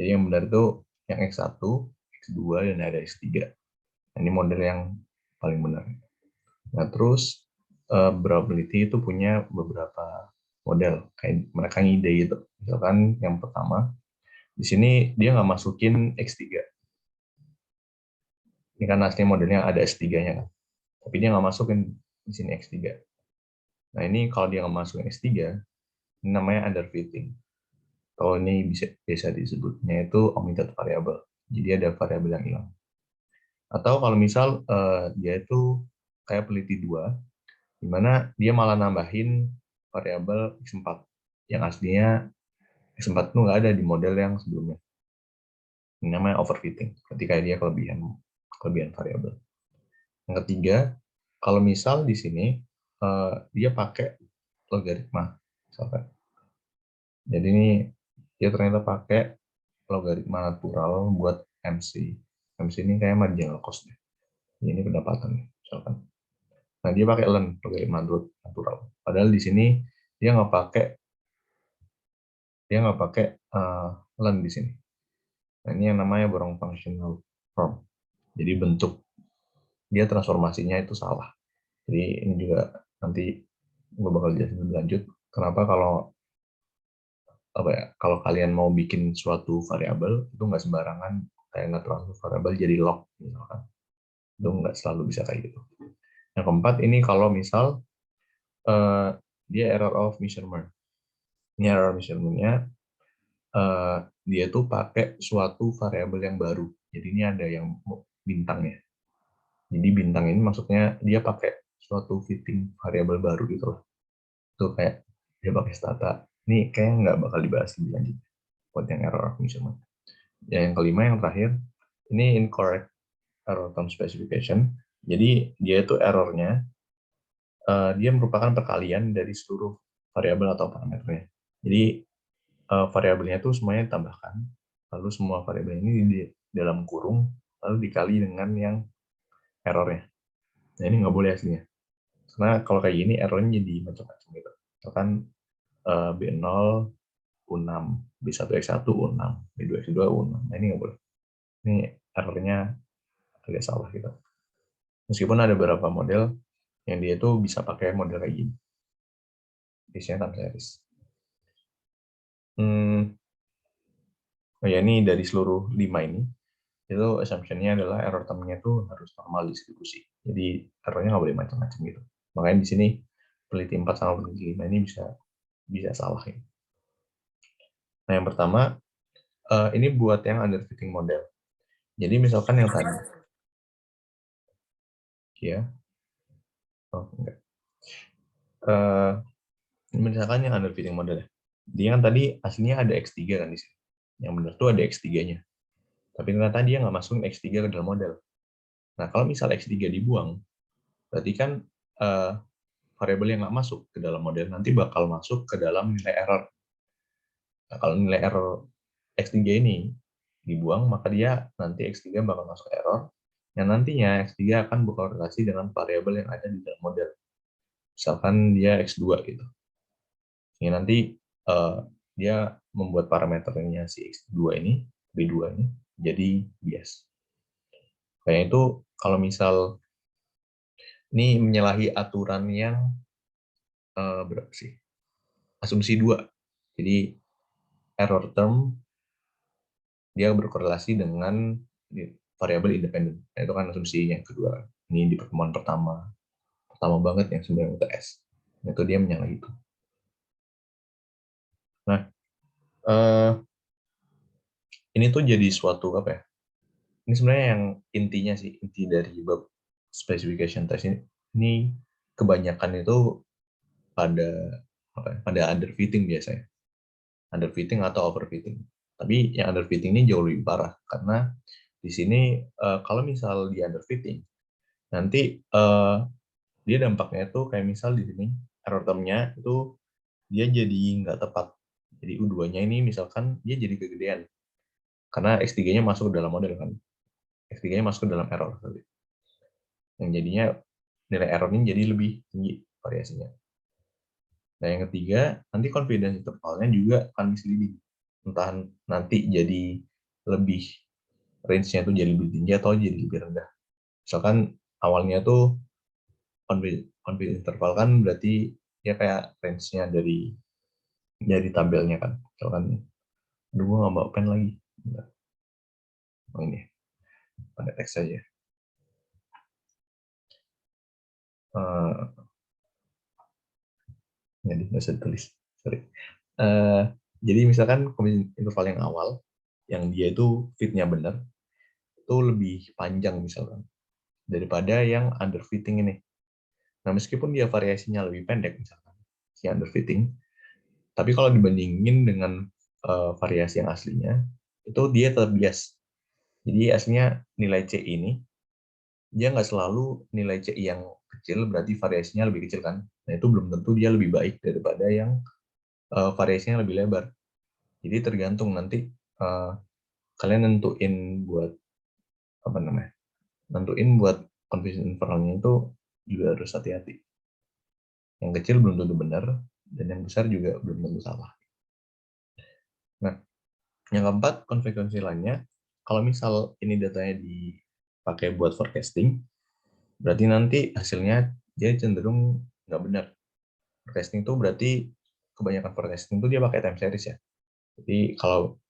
Jadi yang benar itu yang X1, X2, dan ada X3. Nah, ini model yang paling benar. Nah, terus probability itu punya beberapa model. Kayak mereka ngide gitu. Misalkan yang pertama, di sini dia nggak masukin X3. Ini kan asli modelnya ada S3-nya kan. Tapi dia nggak masukin di sini X3. Nah, ini kalau dia nggak masukin X3, ini namanya underfitting. Kalau ini bisa disebutnya itu omitted variable. Jadi ada variabel yang hilang. Atau kalau misal dia itu kayak peneliti 2, di mana dia malah nambahin variabel X4 yang aslinya X4 itu nggak ada di model yang sebelumnya. Ini namanya overfitting, ketika dia kelebihan variabel. Yang ketiga, kalau misal di sini dia pakai logaritma, misalkan. Jadi ini dia ternyata pakai logaritma natural buat MC. MC ini kayak marginal cost. Ini pendapatan, misalkan. Nah, dia pakai ln, logaritma natural. Padahal di sini dia nggak pakai ln di sini. Nah, ini yang namanya borong functional form. Jadi bentuk dia transformasinya itu salah. Jadi ini juga nanti gue bakal jelasin lebih lanjut. Kenapa kalau kalian mau bikin suatu variabel itu nggak sembarangan kayak nggak transfer variabel jadi log misalkan. Itu nggak selalu bisa kayak gitu. Yang keempat ini kalau misal dia error of measurement. Ini error measurement-nya dia tuh pakai suatu variabel yang baru. Jadi ini ada yang bintangnya. Jadi bintang ini maksudnya dia pakai suatu fitting variabel baru gitu loh. Itu kayak dia pakai stata. Ini kayaknya nggak bakal dibahas lebih lanjut buat yang error of measurement. Ya, yang kelima, yang terakhir, ini incorrect error term specification. Jadi dia itu errornya dia merupakan perkalian dari seluruh variabel atau parameternya. Jadi variabelnya itu semuanya ditambahkan, lalu semua variabel ini di dalam kurung, lalu dikali dengan yang errornya. Nah, ini nggak boleh aslinya. Karena kalau kayak gini errornya jadi macam-macam gitu. Misalkan B0 U6, B1X1 U6, B2X2 U6. Nah, ini nggak boleh. Ini errornya agak salah gitu. Meskipun ada beberapa model yang dia tuh bisa pakai model kayak gini. Biasanya time series. Oh ya, ini dari seluruh 5 ini, itu assumption-nya adalah error term-nya itu harus normal distribusi. Jadi errornya nggak boleh macam-macam gitu. Makanya di sini peneliti 4 sama peneliti 5 ini bisa salah ya. Nah, yang pertama, ini buat yang underfitting model. Jadi misalkan yang tadi, ya, oh enggak. Misalkan yang underfitting model ya. Dia kan tadi aslinya ada X3 kan di sini. Yang benar tuh ada X3-nya. Tapi ternyata dia nggak masukin X3 ke dalam model. Nah, kalau misal X3 dibuang, berarti kan variabel yang nggak masuk ke dalam model nanti bakal masuk ke dalam nilai error. Nah, kalau nilai error X3 ini dibuang, maka dia nanti X3 bakal masuk error, yang nantinya X3 akan berkorelasi dengan variabel yang ada di dalam model. Misalkan dia X2 gitu. Ini nanti dia membuat parameternya si X2 ini, B2 ini, jadi bias. Kayak itu kalau misal ini menyalahi aturan yang berapa sih? Asumsi 2. Jadi error term dia berkorelasi dengan variabel independen. Nah, itu kan asumsi yang kedua. Ini di pertemuan pertama banget yang 9 UTS. Nah, itu dia menyalahi itu. Nah, ini tuh jadi suatu apa ya? Ini sebenarnya yang intinya sih, inti dari bab specification test ini kebanyakan itu pada underfitting biasanya. Underfitting atau overfitting. Tapi yang underfitting ini jauh lebih parah karena di sini kalau misal di underfitting nanti dia dampaknya itu kayak misal di sini error term-nya itu dia jadi nggak tepat. Jadi U2-nya ini misalkan dia jadi kegedean karena X3-nya masuk ke dalam model kan. X3-nya masuk ke dalam error. Yang jadinya nilai errornya jadi lebih tinggi variasinya. Nah, yang ketiga, nanti confidence intervalnya juga akan misleading. Entah nanti jadi lebih range-nya itu jadi lebih tinggi atau jadi lebih rendah. Misalkan awalnya tuh confidence interval kan berarti ya kayak range-nya dari tabelnya kan. Misalkan, aduh gue nggak bawa pen lagi. Bentar. Oh ini, ada teks saja. Jadi nggak usah ditulis. Sorry. Jadi misalkan confidence interval yang awal, yang dia itu fit-nya benar, itu lebih panjang misalkan daripada yang underfitting ini. Nah, meskipun dia variasinya lebih pendek misalkan si underfitting, tapi kalau dibandingin dengan variasi yang aslinya, itu dia tetap bias. Jadi aslinya nilai CI ini dia nggak selalu nilai CI yang kecil berarti variasinya lebih kecil kan. Nah, itu belum tentu dia lebih baik daripada yang variasinya lebih lebar. Jadi tergantung nanti uh, kalian nentuin buat apa namanya? Nentuin buat confidence intervalnya itu juga harus hati-hati. Yang kecil belum tentu benar, dan yang besar juga belum tentu salah. Nah, yang keempat, konsekuensi lainnya, kalau misal ini datanya dipakai buat forecasting, berarti nanti hasilnya dia cenderung nggak benar. Forecasting itu berarti kebanyakan forecasting itu dia pakai time series ya. Jadi kalau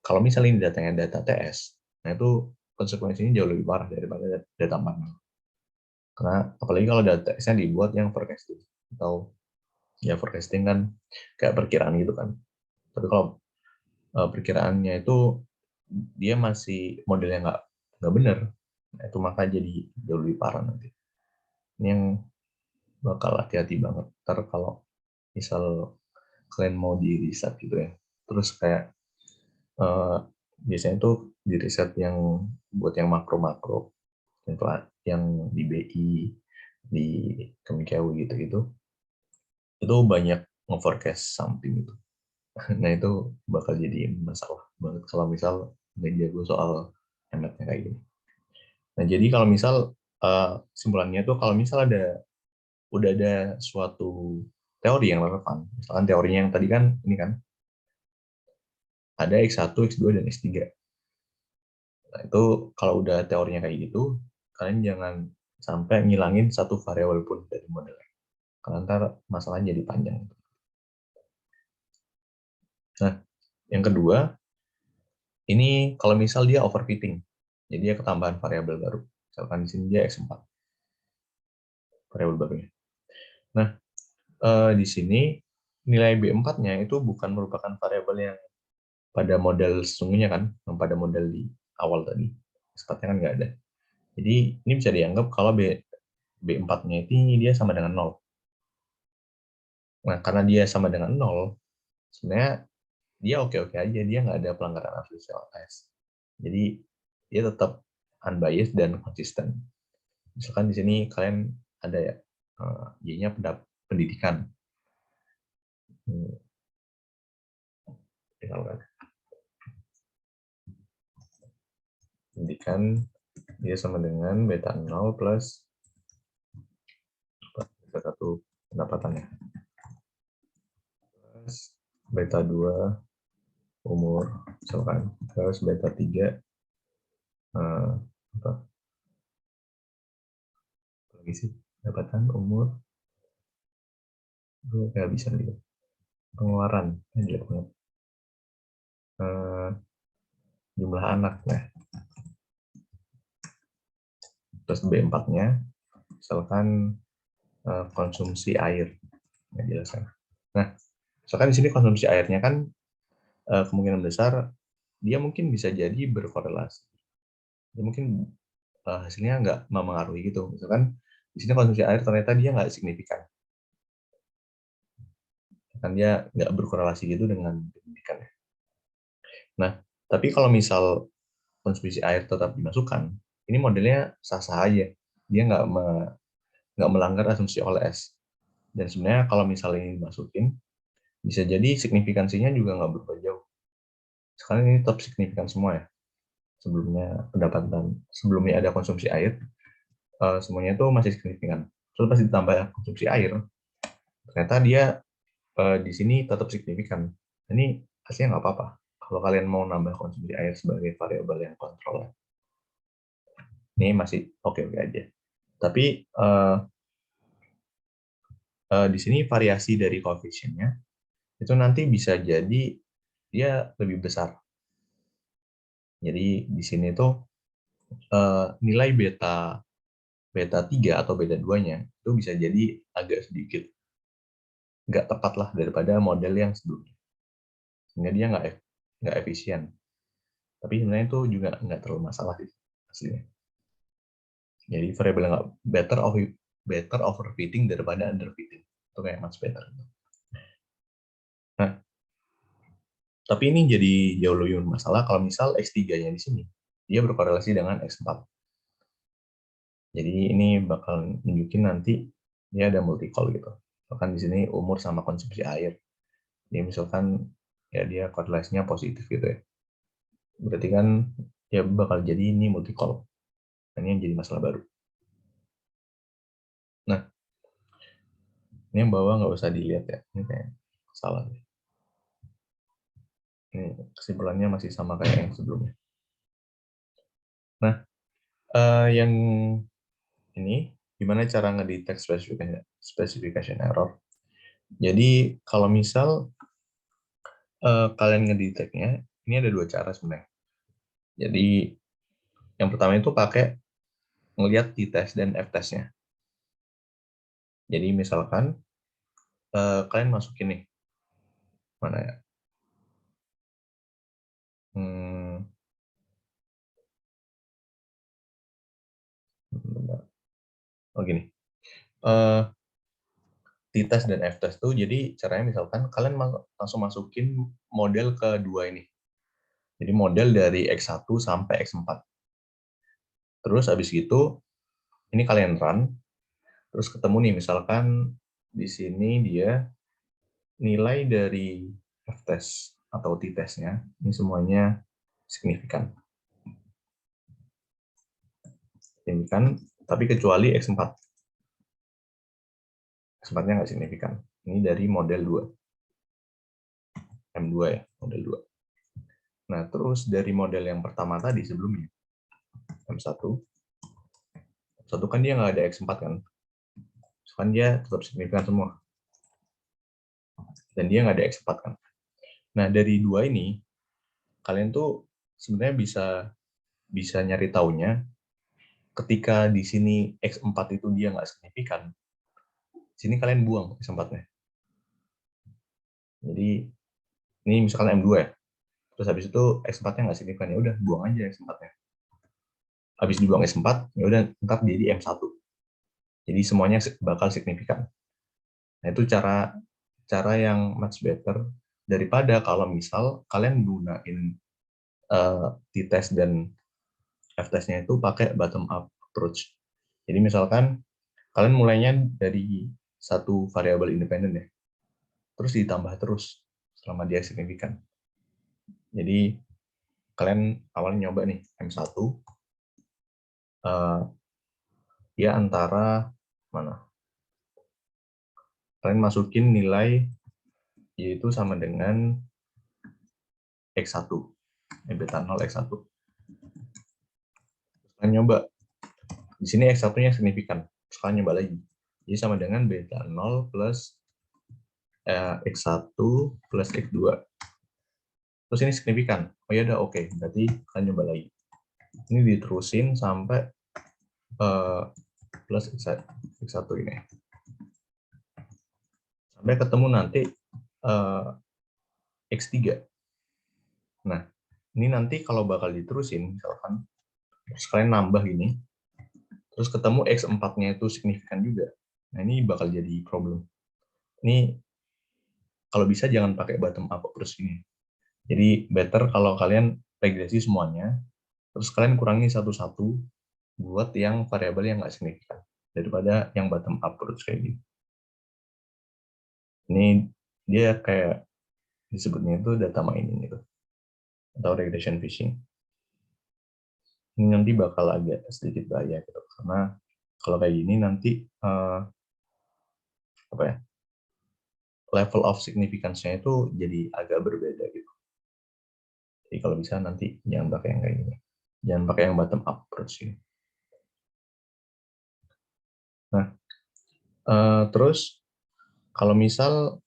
kalau misalnya ini datanya data TS, nah itu konsekuensinya jauh lebih parah daripada data manual. Karena apalagi kalau data TS-nya dibuat yang forecasting atau ya forecasting kan kayak perkiraan gitu kan. Tapi kalau perkiraannya itu dia masih modelnya nggak benar, nah, itu maka jadi jauh lebih parah nanti. Ini yang bakal hati-hati banget. Ntar kalau misal kalian mau di riset gitu ya, terus kayak biasanya tuh di riset yang buat yang makro-makro, yang di BI, di Kemikau gitu-gitu, itu banyak nge-forecast something gitu. Nah itu bakal jadi masalah banget kalau misal nggak jago soal ML-nya kayak gini. Nah jadi kalau misal simpulannya tuh kalau misal udah ada suatu teori yang relevan, misalkan teorinya yang tadi kan ini kan ada X1, X2, dan X3. Nah itu kalau udah teorinya kayak gitu, kalian jangan sampai ngilangin satu variabel pun dari modelnya. Karena ntar masalahnya jadi panjang. Nah, yang kedua, ini kalau misal dia overfitting, jadi dia ketambahan variabel baru. Misalkan di sini dia X4, variabel barunya. Nah, di sini nilai B4-nya itu bukan merupakan variabel yang pada model sesungguhnya kan, yang pada model di awal tadi. X4-nya kan nggak ada. Jadi ini bisa dianggap kalau B4-nya ini dia sama dengan 0. Nah, karena dia sama dengan 0, sebenarnya dia oke-oke aja, dia nggak ada pelanggaran artificial test. Jadi dia tetap unbiased dan konsisten. Misalkan di sini kalian ada ya, Y-nya pendidikan. Pendidikan dia sama dengan beta 0 plus beta 1 pendapatannya. Plus beta 2 umur, misalkan. Plus beta 3 apa lagi sih? Pendapatan, umur, itu nggak bisa gitu. Pengeluaran, jelek banget. Jumlah anak, nah. Terus B4-nya, misalkan konsumsi air, nggak jelas kan. Nah, misalkan di sini konsumsi airnya kan kemungkinan besar dia mungkin bisa jadi berkorelasi. Dia mungkin hasilnya nggak mempengaruhi gitu. Misalkan di sini konsumsi air ternyata dia nggak signifikan. Kan dia nggak berkorelasi gitu dengan pendidikan. Nah, tapi kalau misal konsumsi air tetap dimasukkan, ini modelnya sah-sah aja. Dia nggak melanggar asumsi OLS. Dan sebenarnya kalau misalnya ini dimasukin, bisa jadi signifikansinya juga nggak berubah jauh. Sekarang ini tetap signifikan semua ya. Sebelumnya ada konsumsi air, semuanya itu masih signifikan. Terus pas ditambah konsumsi air, ternyata dia di sini tetap signifikan. Ini hasilnya nggak apa-apa. kalau kalian mau nambah konsumsi air sebagai variabel yang kontrol, ini masih oke-oke aja. Tapi di sini variasi dari koefisiennya itu nanti bisa jadi dia lebih besar. Jadi di sini tuh nilai beta 3 atau beta 2-nya itu bisa jadi agak sedikit nggak tepat lah daripada model yang sebelumnya. Sehingga dia nggak efisien. Tapi sebenarnya itu juga nggak terlalu masalah sih aslinya. Jadi variabel nggak better overfitting daripada underfitting. Itu kayak much better. Nah, tapi ini jadi jauh lebih masalah kalau misal X3-nya di sini dia berkorelasi dengan X4. Jadi ini bakal nunjukin nanti dia ada multi-call gitu. Bahkan di sini umur sama konsumsi air. Jadi misalkan ya dia korelasinya positif gitu ya. Berarti kan ya bakal jadi ini multi-call. Ini yang jadi masalah baru. Nah, ini yang bawah nggak usah dilihat ya. Ini kayak salah. Ini kesimpulannya masih sama kayak yang sebelumnya. Nah, yang ini gimana cara ngedetect specification error. Jadi kalau misal kalian ngedetectnya, ini ada dua cara sebenarnya. Jadi yang pertama itu pakai ngelihat t-test dan f-testnya. Jadi misalkan kalian masukin nih, mana ya? Oh gini, t-test dan f-test tuh jadi caranya misalkan kalian langsung masukin model kedua ini. Jadi model dari X1 sampai X4. Terus habis gitu, ini kalian run, terus ketemu nih misalkan di sini dia nilai dari f-test atau t-testnya, ini semuanya signifikan. Signifikan, tapi kecuali X4. X4-nya nggak signifikan. Ini dari model 2. M2 ya, model 2. Nah, terus dari model yang pertama tadi sebelumnya, M1, M1 kan dia nggak ada X4 kan. Kan dia tetap signifikan semua. Dan dia nggak ada X4 kan. Nah, dari dua ini, kalian tuh sebenarnya bisa nyari taunya ketika di sini X4 itu dia nggak signifikan, sini kalian buang X4-nya. Jadi, ini misalkan M2 ya, terus habis itu X4-nya nggak signifikan, ya udah buang aja X4-nya. Habis dibuang X4, ya udah tetap jadi M1. Jadi semuanya bakal signifikan. Nah, itu cara yang much better daripada kalau misal kalian gunain t-test dan f-testnya itu pakai bottom up approach. Jadi misalkan kalian mulainya dari satu variabel independen ya, terus ditambah terus selama dia signifikan. Jadi kalian awalnya nyoba nih M1, dia antara mana? Kalian masukin nilai yaitu sama dengan X1, beta 0 X1. Kalian nyoba, di sini X1-nya signifikan, terus kalian nyoba lagi. Jadi sama dengan beta 0 plus X1 plus X2. Terus ini signifikan. Oh ya udah oke, berarti kalian nyoba lagi. Ini diterusin sampai plus X1 ini. Sampai ketemu nanti X3. Nah, ini nanti kalau bakal diterusin, misalkan, terus kalian nambah ini, terus ketemu X4-nya itu signifikan juga. Nah, ini bakal jadi problem. Ini kalau bisa jangan pakai bottom up terus ini. Jadi better kalau kalian regresi semuanya, terus kalian kurangi satu-satu buat yang variabel yang nggak signifikan daripada yang bottom up terus kayak gini. Ini dia kayak disebutnya itu data mining gitu atau regression fishing. Ini nanti bakal agak sedikit bahaya gitu karena kalau kayak gini nanti apa ya, level of significance-nya itu jadi agak berbeda gitu. Jadi kalau bisa nanti jangan pakai yang kayak gini. Jangan pakai yang bottom up approach ini. Nah, terus kalau misal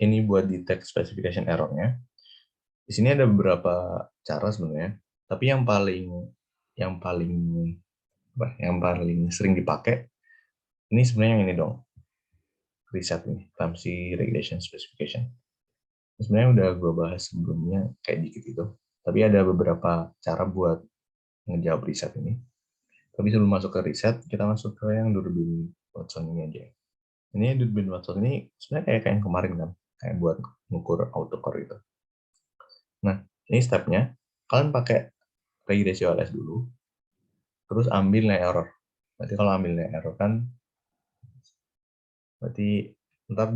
ini buat detect specification error-nya, di sini ada beberapa cara sebenarnya. Tapi yang paling sering dipakai ini sebenarnya yang ini dong, reset ini, Clumsy Regression Specification. Sebenarnya udah gue bahas sebelumnya kayak dikit itu. Tapi ada beberapa cara buat ngejawab reset ini. Tapi sebelum masuk ke riset, kita masuk ke yang Durbin Watson ini aja. Ini Durbin Watson ini sebenarnya kayak yang kemarin kan, kayak buat mengukur autocore itu. Nah, ini stepnya, kalian pakai regresi OLS dulu, terus ambil nilai error. Berarti kalau ambil nilai error kan, berarti ntar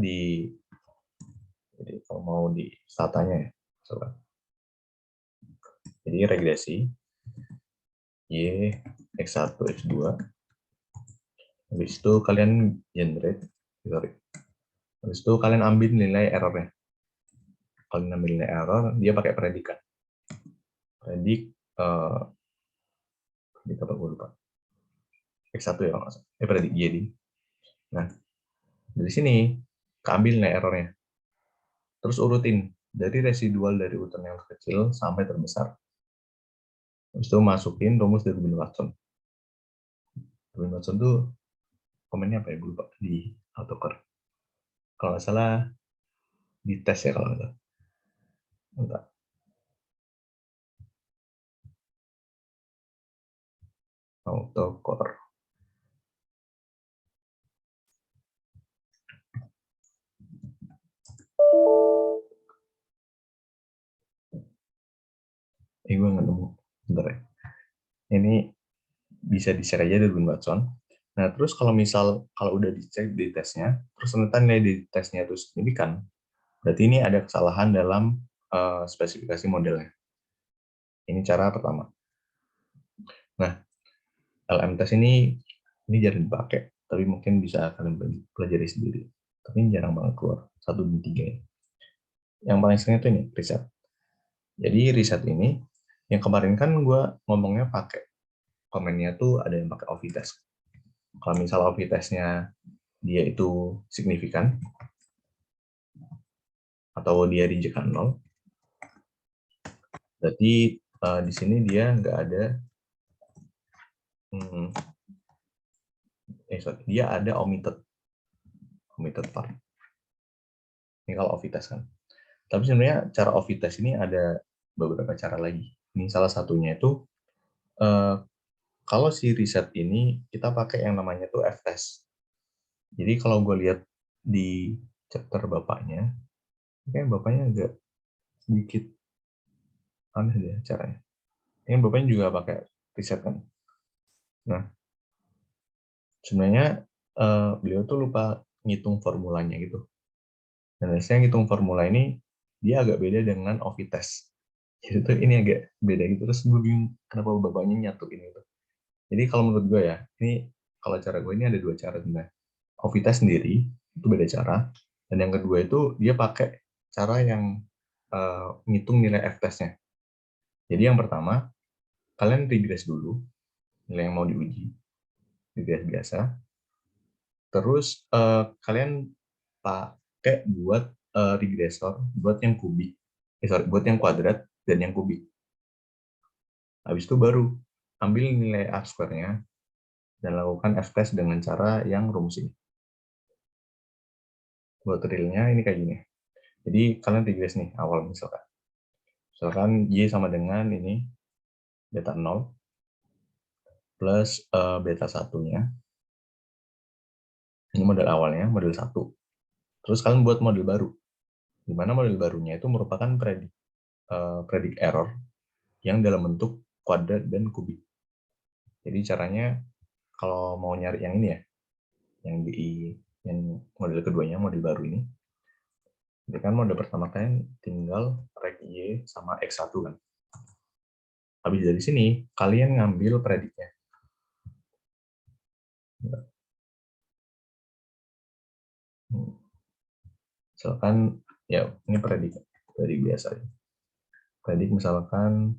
jadi kalau mau di statanya ya, coba. Jadi regresi, Y, X1, X2, habis itu kalian generate, sorry. Habis itu kalian ambil nilai errornya. Kalian ambil nilai error, dia pakai predikat. Predik, predik apa gue lupa. X1 ya kalau nggak salah. Predik Y. Nah, dari sini keambil nilai errornya. Terus urutin dari residual dari urutan yang terkecil sampai terbesar. Habis itu masukin rumus dari Rubin Watson. Rubin Watson tuh komennya apa ya? Gue lupa di autocore. Kalau nggak salah di tes ya kalau nggak salah. Entah. Autocore. Gue nggak nemu. Bentar ya. Ini bisa di-share aja dari Rubin Watson. Nah, terus kalau udah dicek di tesnya, terus ternyata nilai di tesnya itu signifikan, berarti ini ada kesalahan dalam spesifikasi modelnya. Ini cara pertama. Nah, LM test ini jarang dipakai, tapi mungkin bisa kalian pelajari sendiri. Tapi ini jarang banget keluar, 1 dan 3 ya. Yang paling sering itu ini, riset. Jadi riset ini, yang kemarin kan gue ngomongnya pakai komennya tuh ada yang pakai OV test. Kalau misal OV testnya dia itu signifikan, atau dia reject 0, berarti di sini dia nggak ada, dia ada omitted part. Ini kalau OV test kan. Tapi sebenarnya cara OV test ini ada beberapa cara lagi. Ini salah satunya itu kalau si riset ini kita pakai yang namanya tuh F-test. Jadi kalau gue lihat di chapter bapaknya, kayak bapaknya agak sedikit aneh deh caranya. Ini bapaknya juga pakai riset kan. Nah, sebenarnya beliau tuh lupa ngitung formulanya gitu. Dan biasanya ngitung formula ini dia agak beda dengan OV test. Jadi tuh ini agak beda gitu. Terus gue bingung kenapa bapaknya nyatuin itu. Jadi kalau menurut gue ya, ini kalau cara gue ini ada dua cara sebenarnya. Ovita sendiri itu beda cara, dan yang kedua itu dia pakai cara yang ngitung nilai F-testnya. Jadi yang pertama, kalian regress dulu nilai yang mau diuji, regress biasa. Terus kalian pakai buat regresor buat yang kubik, buat yang kuadrat dan yang kubik. Habis itu baru ambil nilai R-square-nya dan lakukan F-test dengan cara yang rumus ini. Buat realnya ini kayak gini. Jadi kalian regress nih awal misalkan. Misalkan Y sama dengan ini beta 0 plus beta 1-nya. Ini model awalnya, model 1. Terus kalian buat model baru. Di mana model barunya itu merupakan predik error yang dalam bentuk kuadrat dan kubik. Jadi caranya kalau mau nyari yang ini ya, yang model keduanya, model baru ini, jadi kan model pertama kalian tinggal reg Y sama X1 kan. Habis dari sini, kalian ngambil prediknya. Misalkan, ya ini predik biasa. Predik misalkan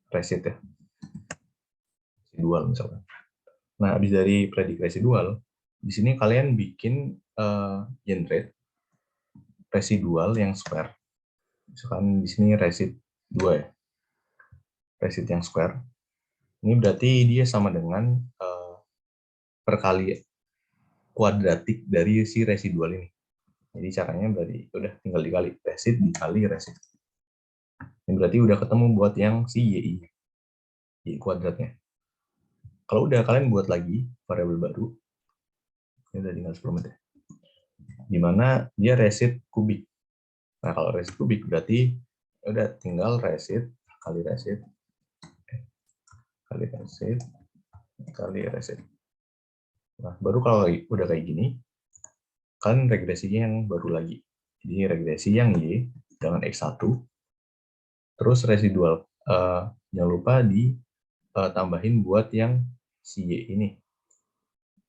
residual ya, residual misalkan. Nah, habis dari predik residual, di sini kalian bikin generate residual yang square. Misalkan di sini resid 2 ya, resid yang square. Ini berarti dia sama dengan perkali kuadratik dari si residual ini. Jadi caranya berarti udah tinggal dikali resid dikali resid. Ini berarti udah ketemu buat yang si y kuadratnya. Kalau udah kalian buat lagi variabel baru, ini udah tinggal 10 menit. Dimana dia resid kubik. Nah kalau resid kubik berarti udah tinggal resid kali resid kali resid kali resid. Nah baru kalau udah kayak gini, kalian regresinya yang baru lagi. Jadi regresi yang y dengan x1, terus residual. Jangan lupa ditambahin buat yang si y ini.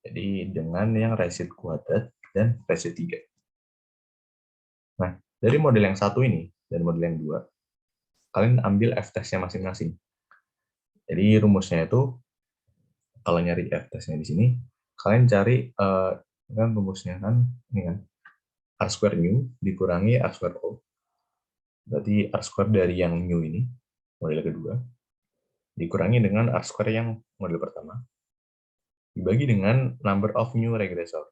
Jadi dengan yang resid kuadrat dan resid 3. Nah, dari model yang satu ini dan model yang dua, kalian ambil f-testnya masing-masing. Jadi rumusnya itu, kalau nyari f-testnya di sini, kalian cari, kan rumusnya kan, ini kan, r square mu dikurangi r square o. Berarti r square dari yang mu ini, model kedua, dikurangi dengan r square yang model pertama, dibagi dengan number of new regressor.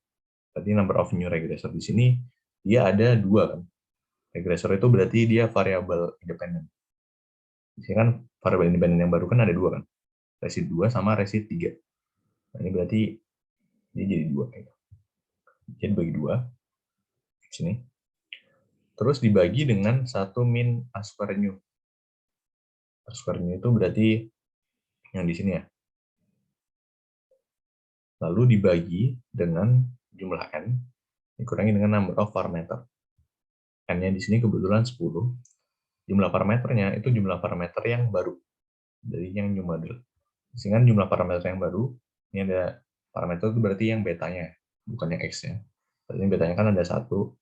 Berarti number of new regressor di sini, dia ada 2 kan. Regressor itu berarti dia variabel independen. Di sini kan variabel independen yang baru kan ada 2 kan. Resid 2 sama resid 3. Nah, ini berarti dia jadi 2. Jadi bagi 2 di sini. Terus dibagi dengan 1 min A square new. A square new itu berarti yang di sini ya. Lalu dibagi dengan jumlah n dikurangi dengan number of parameter. N-nya di sini kebetulan 10. Jumlah parameternya itu jumlah parameter yang baru dari yang new model. Sehingga jumlah parameter yang baru, ini ada parameter itu berarti yang betanya, bukan yang x-nya. Berarti betanya kan ada 1, 2,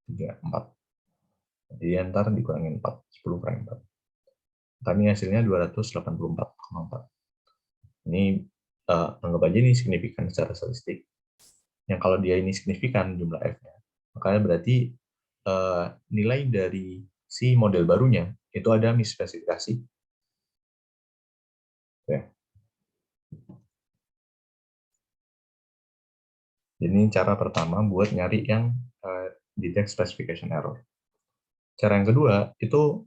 3, 4. Jadi ntar dikurangin 4, 10 kurangi 4. Kami hasilnya 284,4. Ini anggap aja ini signifikan secara statistik. Yang kalau dia ini signifikan jumlah f-nya, makanya berarti nilai dari si model barunya itu ada misspecifikasi. Oke. Jadi ini cara pertama buat nyari yang detect specification error. Cara yang kedua itu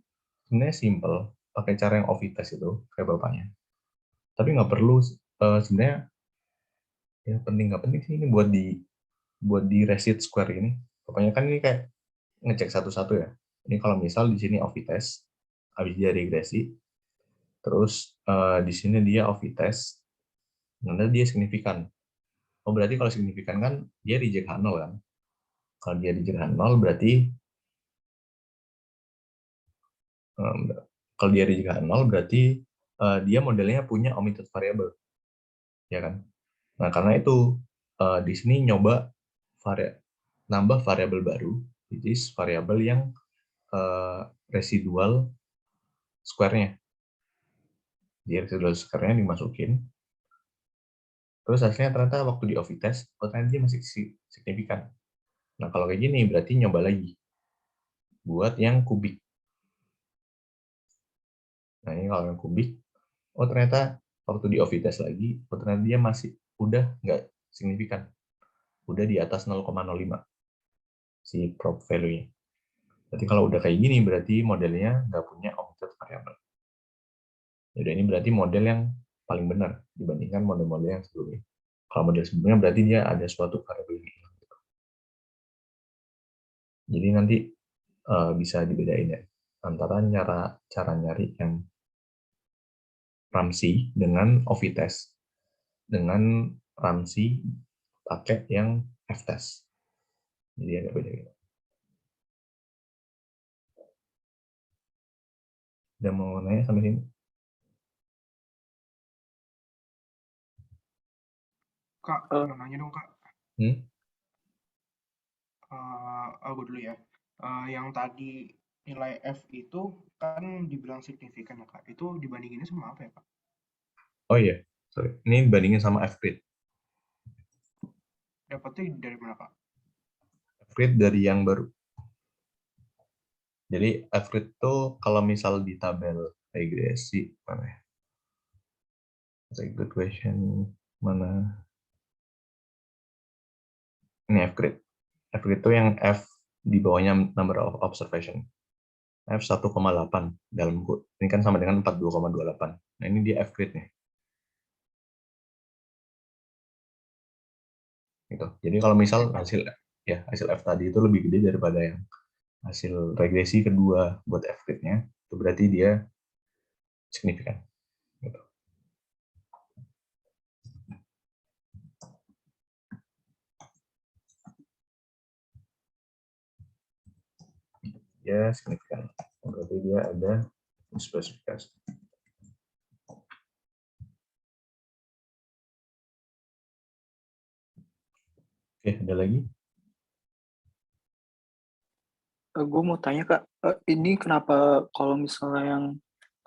sebenarnya simple, pakai cara yang OVI test itu kayak bapaknya. Tapi nggak perlu sebenarnya, ya penting nggak penting sih ini buat di resid square ini. Pokoknya kan ini kayak ngecek satu-satu ya. Ini kalau misal di sini OVI test, habis dia regresi, terus di sini dia OVI test, nanti dia signifikan. Oh berarti kalau signifikan kan dia reject H0 kan. Kalau dia reject H0 berarti kalau dia reject H0 berarti dia modelnya punya omitted variable, ya kan? Nah karena itu di sini nyoba nambah variabel baru, which is variabel yang residual square-nya. Jadi residual square-nya dimasukin, terus hasilnya ternyata waktu di OVI test, ternyata dia masih signifikan. Nah kalau kayak gini berarti nyoba lagi buat yang kubik. Nah ini kalau yang kubik, oh ternyata waktu di OVI test lagi, oh ternyata dia masih udah nggak signifikan, udah di atas 0,05 si prop value-nya. Berarti kalau udah kayak gini berarti modelnya nggak punya omitted variable. Jadi ini berarti model yang paling benar dibandingkan model-model yang sebelumnya. Kalau model sebelumnya berarti dia ada suatu variabel yang hilang. Jadi nanti bisa dibedain ya antara cara nyari yang Ramsey dengan OVI test dengan Ramsey pakai yang F-test. Jadi agak beda gitu. Udah mau nanya sampai sini? Kak, nanya dong Kak. Hmm? Aku dulu ya. Yang tadi nilai F itu kan dibilang signifikan ya Kak. Itu dibandinginnya sama apa ya Kak? Oh iya, sorry. Ini bandingin sama F-grid. Dapatnya dari mana Kak? F-grid dari yang baru. Jadi F-grid itu kalau misal di tabel regresi, mana ya? That's a good question. Mana? Ini F-grid. F-grid itu yang F di bawahnya number of observation. F 1,8 dalam kut. Ini kan sama dengan 42,28. Nah, ini dia F-grid nih. Gitu. Jadi kalau misal hasil F tadi itu lebih gede daripada yang hasil regresi kedua buat F-grid-nya, itu berarti dia signifikan. Gitu. Dia signifikan. Berarti dia ada spesifikasi. Oke, ada lagi? Gue mau tanya Kak, ini kenapa kalau misalnya yang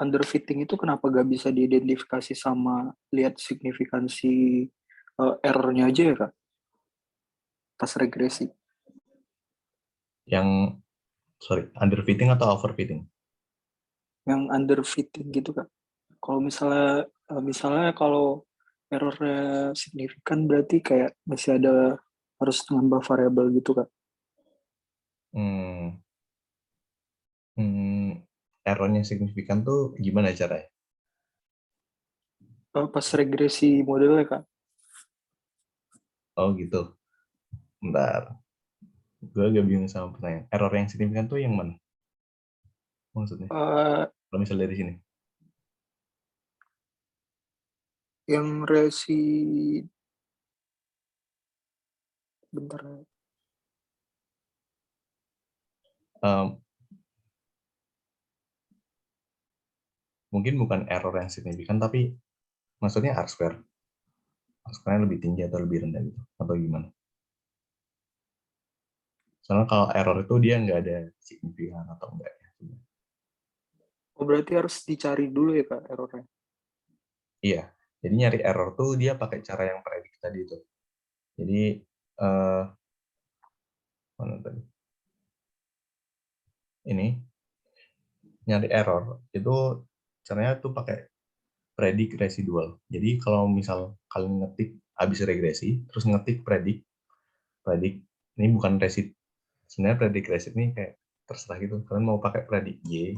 underfitting itu kenapa gak bisa diidentifikasi sama lihat signifikansi error-nya aja ya Kak? Pas regresi. Yang, underfitting atau overfitting? Yang underfitting gitu Kak. Kalau misalnya kalau errornya signifikan berarti kayak masih ada harus nambah variabel gitu Kak. Errornya signifikan tuh gimana caranya? Pas regresi modelnya Kak. Oh gitu. Bentar. Gue agak bingung sama pertanyaan. Error yang signifikan tuh yang mana? Maksudnya? Kalau misalnya dari sini. Yang resi bentar. Mungkin bukan error yang signifikan, tapi maksudnya R-square. R-square lebih tinggi atau lebih rendah gitu? Atau gimana? Soalnya kalau error itu dia nggak ada signifikan atau enggak. Oh, berarti harus dicari dulu ya Kak errornya. Iya, jadi nyari error tuh dia pakai cara yang predik tadi itu. Jadi mana tadi? Ini nyari error itu caranya tuh pakai predik residual. Jadi kalau misal kalian ngetik habis regresi, terus ngetik predik, ini bukan resid. Sebenarnya predik resid ini kayak terserah gitu. Kalian mau pakai predik Y,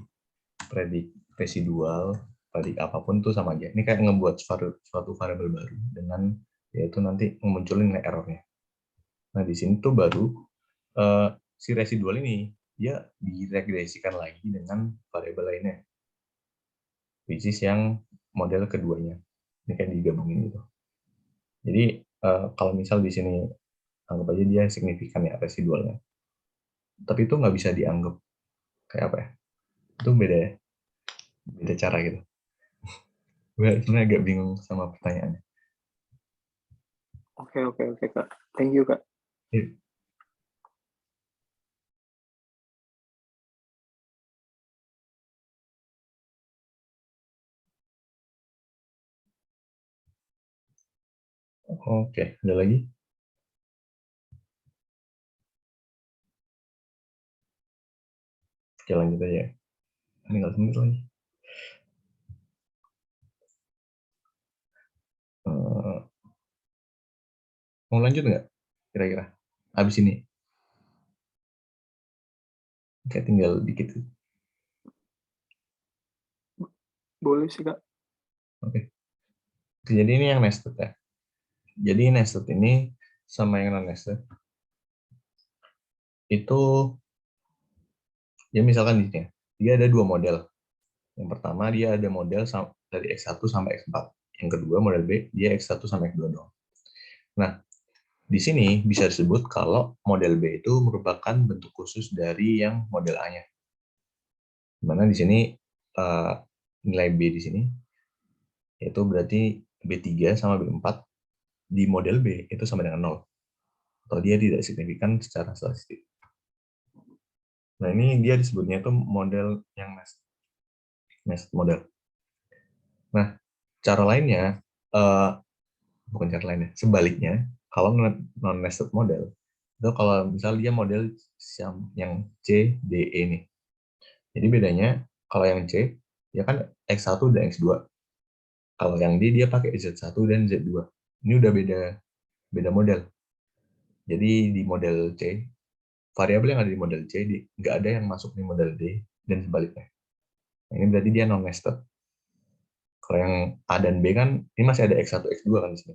predik residual, predik apapun tuh sama aja. Ini kayak ngebuat suatu variabel baru dengan yaitu nanti memunculin nilai errornya. Nah di sini tuh baru si residual ini dia diregresikan lagi dengan variabel lainnya, which is yang model keduanya. Ini kayak digabungin gitu. Jadi kalau misal di sini anggap aja dia signifikan ya residualnya, tapi itu nggak bisa dianggap kayak apa ya? Itu beda cara gitu. Gue sebenarnya agak bingung sama pertanyaannya. Oke Kak. Thank you Kak. Iya. Oke, ada lagi? Oke, lanjut aja. Ini nggak sempat lagi. Mau lanjut nggak? Kira-kira? Habis ini? Kayak tinggal dikit. Boleh sih Kak. Oke. Jadi ini yang nested ya. Jadi nested ini sama yang non nested itu ya misalkan di sini dia ada dua model. Yang pertama dia ada model dari X1 sampai X4. Yang kedua model B dia X1 sampai X2 doang. Nah, di sini bisa disebut kalau model B itu merupakan bentuk khusus dari yang model A-nya. Dimana di sini nilai B di sini itu berarti B3 sama B4 di model B itu sama dengan 0. Atau dia tidak signifikan secara statistik. Nah, ini dia disebutnya itu model yang nested model. Nah, cara lainnya, bukan cara lainnya, sebaliknya, kalau non-nested model, itu kalau misalnya dia model yang C, D, E nih. Jadi bedanya, kalau yang C, dia kan X1 dan X2. Kalau yang D, dia pakai Z1 dan Z2. Ini udah beda model. Jadi di model C, variabel yang ada di model C, nggak ada yang masuk di model D, dan sebaliknya. Nah, ini berarti dia non-nested. Kalau yang A dan B kan, ini masih ada X1, X2 kan di sini.